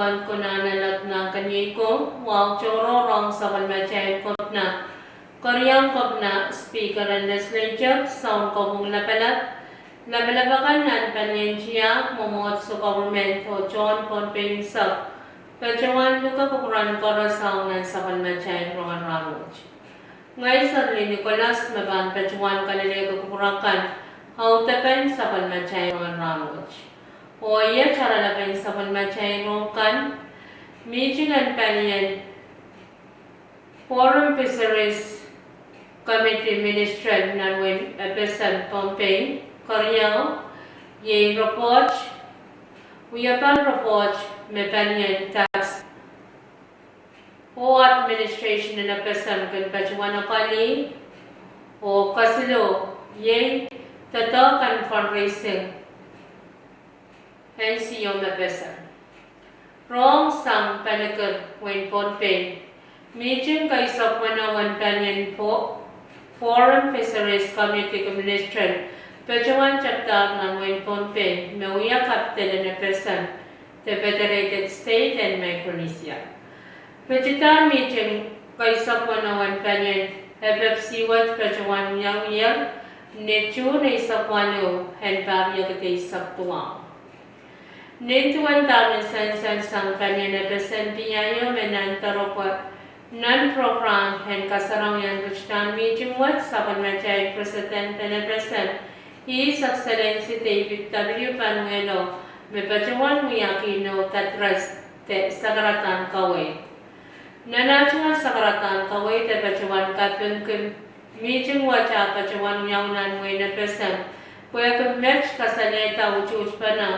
kan kon nalat na kanyay ko wow choro rong sa kalmachay kop na koryang kop na speaker and legislature sound ko mong labalabakan nan panyensiya momot sa government o John Pompeo sab kacawan luka kukuran kora sound nan sa kalmachay rongan ramoj ngay sarli Nicolas maban kacawan kalile kukurakan hautapan sa kalmachay rongan ramoj o iya cara laban sa kalmachay rongan Michigan Panian Foreign Fisheries Committee Minister Nanwin Epesan Pompey Korea ye report Uyapan report me Panian tax o administration na Epesan kan pachuana kali o kasilo ye tata kan fundraising NCO me Epesan Rong sang panakan when Pompey Meeting kay sa Panawan Panian po Foreign Fisheries Committee Minister Pachawan chapter ng when Pompey Mawia Capital na Pesan the Federated State and Micronesia. Pachitan meeting kay sa Panawan Panian FFC wat Pachawan yang yang nechu na isa Pano and Pabia katay sa tuwang. Nintuan taman san sang Panian na Pesan Piyayo menantaropa non-program and kasarang yang Richtan meeting what Sabanmachay President and President His Excellency David W. Panuelo may pachawan miyakino tatras te sagaratan kaway. Nanatuan sagaratan kaway te pachawan kapyon kim meeting what pachawan yaunan way na President kaya kim match kasaleta uchuch pa na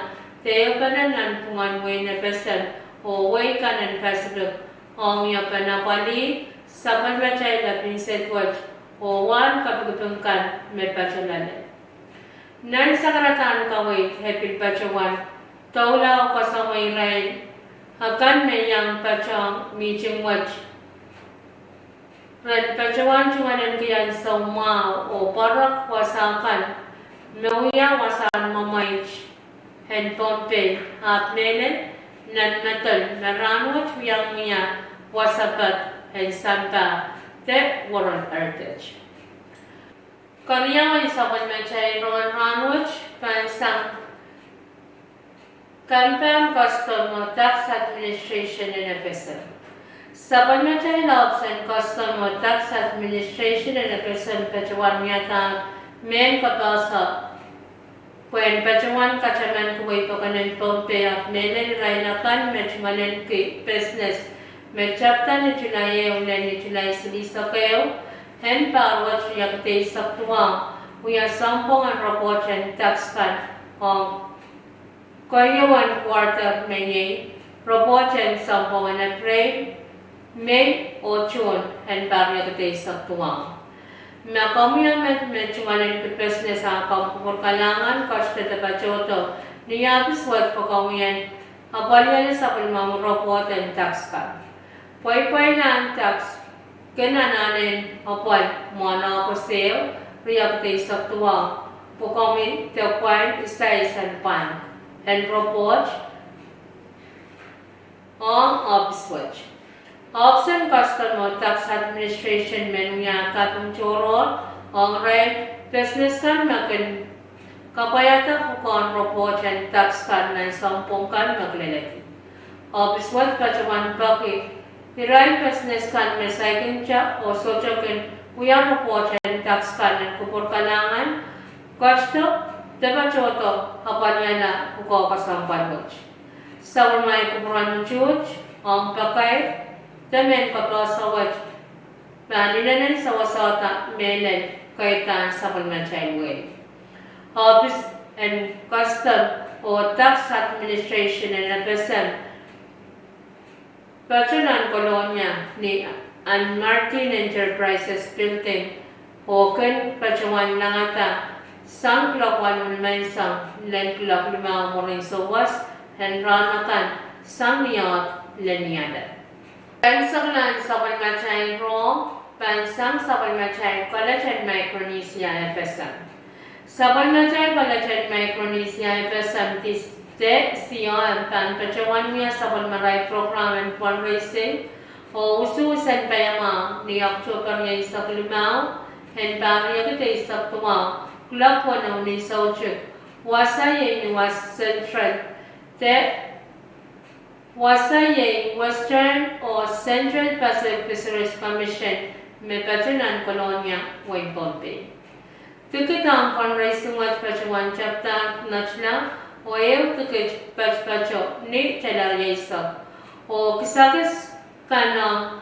teo pa na nanpungan way na President o way kanan Pacific Ang iya panapali sa panmachay na pinset watch o wan kapagutungkan may pachalala. Nan sa karatan kaway hepil pachawan, taula o kasamay ray, hakan may yang pachang meeting watch. Ran pachawan chumanan kayan sa umao o parak wasakan, mauya wasan mamaych, hen Pompey, at nenen, nan metal, naranwat wiyang miya, wasapat, and santa, te warren heritage. Kanya ay sa Palmachay Roman Ranwich, pansang Campaign Custom Tax Administration in Episode. Sa Palmachay Laws and Custom Tax Administration in Episode, Pachawan Miyata, men kapasa, When pachawan kachaman kuway pakanan Pompey at menen rainakan mechmanen ki business mechapta ni chulaye ulan ni chulay silisa kayo hen parwat yakte saktuang uya sampong ang report and tax cut on kayo 1/4 menye report and sampong ang trade May o June hen par yakte saktuang Makamya met chumanan ke business akam pur kalangan cost te bachoto niyabis wat pakawian apalya sa palmam report and tax cut poi na tax kenananen apal mana ko sale riyakte saktuwa pakawi te point size and pan and report on office watch Option Customer Tax Administration menunya katong choro ang red business kan makin kapayata kukon report and tax kan na sampung kan maglelaki. Office what kacaman paki hiray business kan may second cha o sochokin uyang report and tax kan ng kupur kalangan kasto diba choto kapanya na kuko kasampan watch. Sa umay kupuran ng chuch ang pakay Tamen kapasawat Panilanan sa wasata melen kaitan sa Palmachay Way. Office and Custom o Tax Administration and Epesan Pachunan Kolonya ni An Martin Enterprises Building o kan Pachuan Langata sang kelak wan main sang len kelak lima morning sowas hen ranakan sang niat len niada. Pansang lan sabal macai rong pansang sabal macai college and Micronesia FSM. Sabal macai college and Micronesia FSM Te siya pan pacawan niya sabal maray program and fundraising o ususan payama ni October niya isak limaw and bariya kita isak tuwa kulak wanaw ni Sauchuk wasay ni was central te wasay Western o Central Pacific Fisheries Commission may patunan kolonya way Pompey. Tukitang fundraising wat pacawan chapta nachla o eu tukit pacho ni chadar yaisak o kisakis kana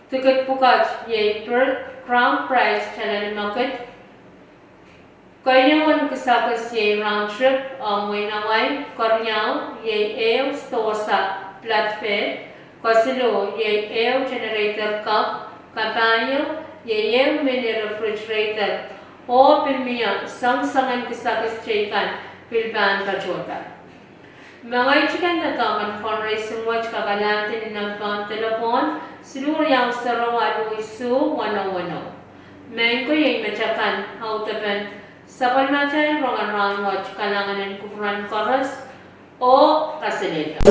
tukit pukat ye crown prize chadar market kaya wan kisakis ye round trip winaway kornyaw ye eu stosa platfed kosilo ye eu generator cup kabayo ye eu mini refrigerator o pilmiya sang-sangan kisakis chikan Pilban Pachota. Mga ichikan na kaman fundraising watch kakalantin ng telepon silur yang sarong adu isu wano. Mengko yung macakan hautapan sapal macay rongan watch kalanganan kupuran koras o kasilita.